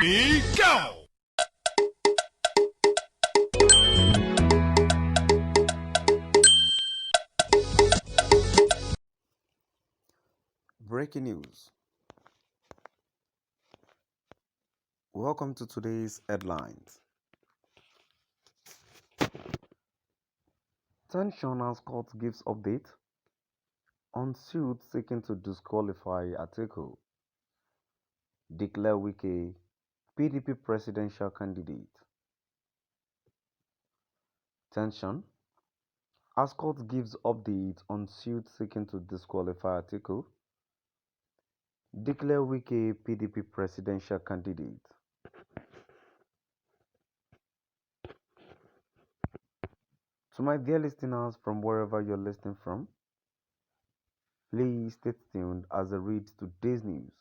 Go! Breaking news. Welcome to today's headlines. Teñsïøñ as court gives update on suit seeking to disqualify Atiku. Declare Wike PDP presidential candidate. Teñsïøñ as court gives update on suit seeking to disqualify Atiku. Declare Wike PDP presidential candidate. To my dear listeners from wherever you're listening from, please stay tuned as I read today's news.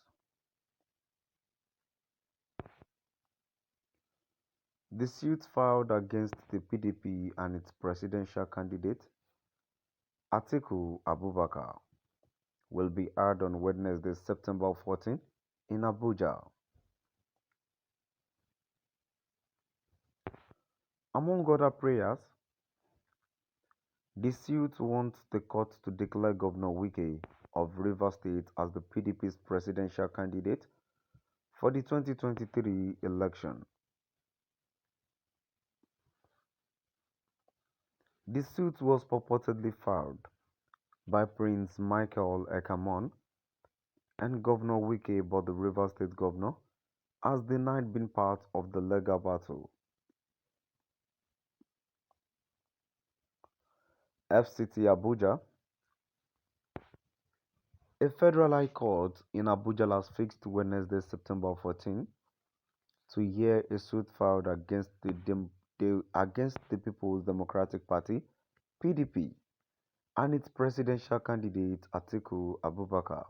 The suit filed against the PDP and its presidential candidate, Atiku Abubakar, will be heard on Wednesday, September 14 in Abuja. Among other prayers, the suit wants the court to declare Governor Wike of Rivers State as the PDP's presidential candidate for the 2023 election. The suit was purportedly filed by Prince Michael Ekamon and Governor Wike, but the Rivers State governor has denied being part of the legal battle. FCT Abuja. A federal high court in Abuja has fixed Wednesday, September 14, to hear a suit filed against the People's Democratic Party (PDP) and its presidential candidate Atiku Abubakar.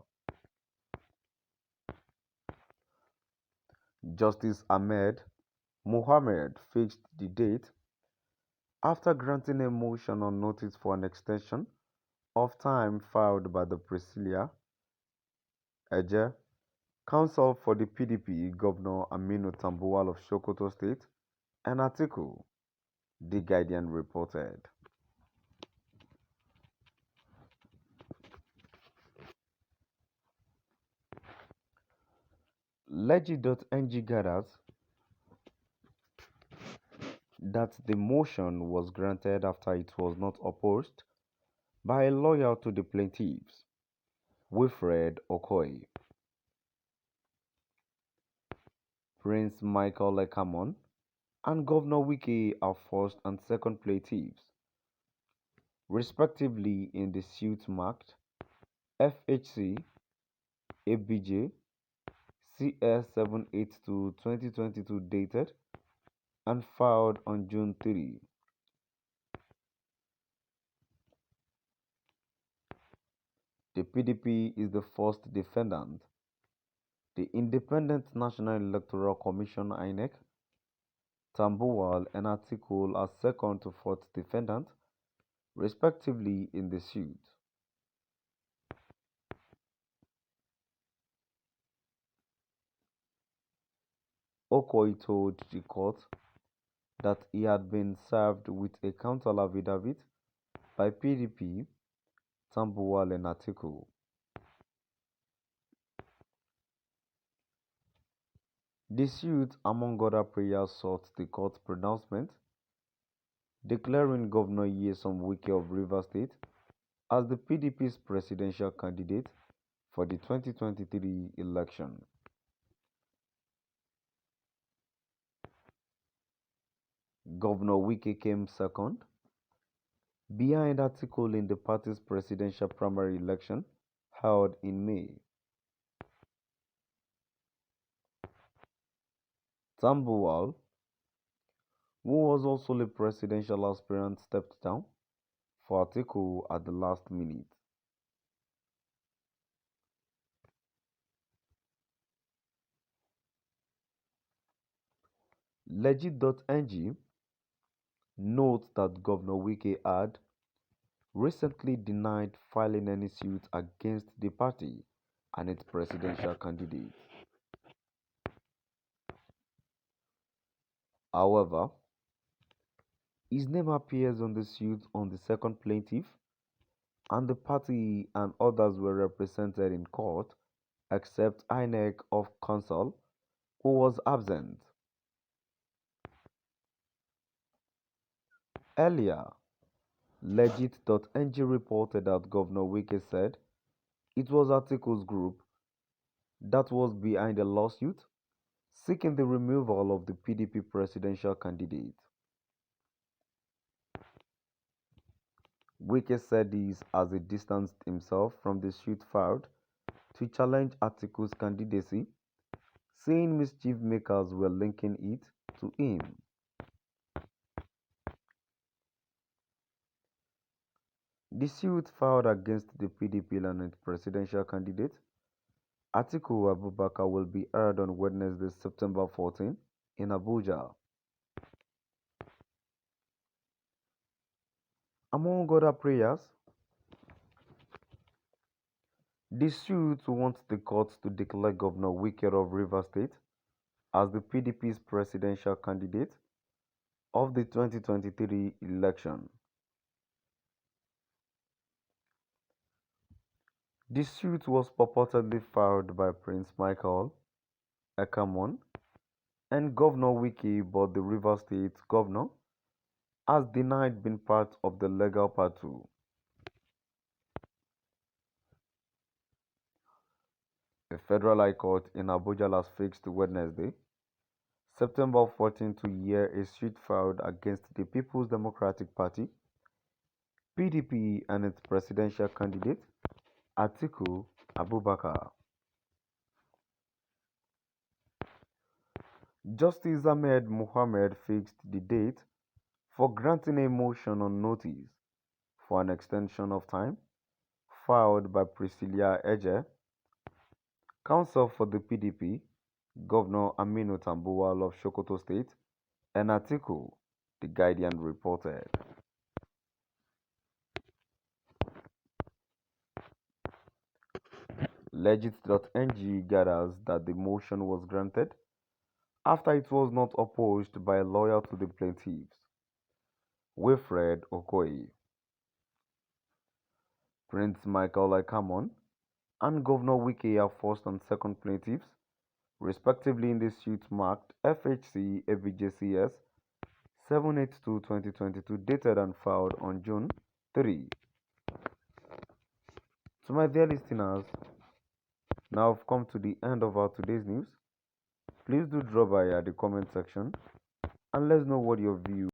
Justice Ahmed Mohammed fixed the date after granting a motion on notice for an extension of time filed by the Priscilla Eje, counsel for the PDP, Governor Aminu Tambuwal of Sokoto State, and Atiku, The Guardian reported. Legit.ng gathers that the motion was granted after it was not opposed by a lawyer to the plaintiffs, Wilfred Okoye. Prince Michael Ekamon and Governor Wike are first and second plaintiffs, respectively, in the suit marked FHC ABJ CS 782-2022 dated and filed on June 3. The PDP is the first defendant. The Independent National Electoral Commission (INEC), Tambuwal and Atiku are second to fourth defendant, respectively, in the suit. Okoye told the court that he had been served with a counter affidavit by PDP, Tambuwal and Atiku. The suit, among other prayers, sought the court's pronouncement declaring Governor Nyesom Wike of Rivers State as the PDP's presidential candidate for the 2023 election. Governor Wike came second, behind Atiku in the party's presidential primary election held in May. Tambuwal, who was also the presidential aspirant, stepped down for Atiku at the last minute. Legit.ng notes that Governor Wike had recently denied filing any suit against the party and its presidential candidate. However, his name appears on the suit on the second plaintiff, and the party and others were represented in court except INEC of counsel, who was absent. Earlier, Legit.ng reported that Governor Wike said it was Atiku's group that was behind the lawsuit seeking the removal of the PDP presidential candidate. Wike said this as he distanced himself from the suit filed to challenge Atiku's candidacy, saying mischief makers were linking it to him. The suit filed against the PDP and presidential candidate Atiku Abubakar will be heard on Wednesday, September 14 in Abuja. Among other prayers, the suit wants the court to declare Governor Wike of Rivers State as the PDP's presidential candidate of the 2023 election. The suit was purportedly filed by Prince Michael Ekamon and Governor Wike, but the Rivers State governor has denied being part of the legal battle. A federal high court in Abuja has fixed Wednesday, September 14 to hear a suit filed against the People's Democratic Party (PDP) and its presidential candidate Atiku Abubakar. Justice Ahmed Mohamed fixed the date for granting a motion on notice for an extension of time filed by Priscilla Eje, counsel for the PDP, Governor Aminu Tambuwal of Sokoto State, and Atiku, The Guardian reported. Legit.ng gathers that the motion was granted after it was not opposed by a lawyer to the plaintiffs, Wilfred Okoye. Prince Michael Ekamon and Governor Wike are first and second plaintiffs, respectively, in the suit marked FHC AVJCS 782-2022, dated and filed on June 3. To my dear listeners, now I've come to the end of our today's news. Please do drop by at the comment section and let's know what your view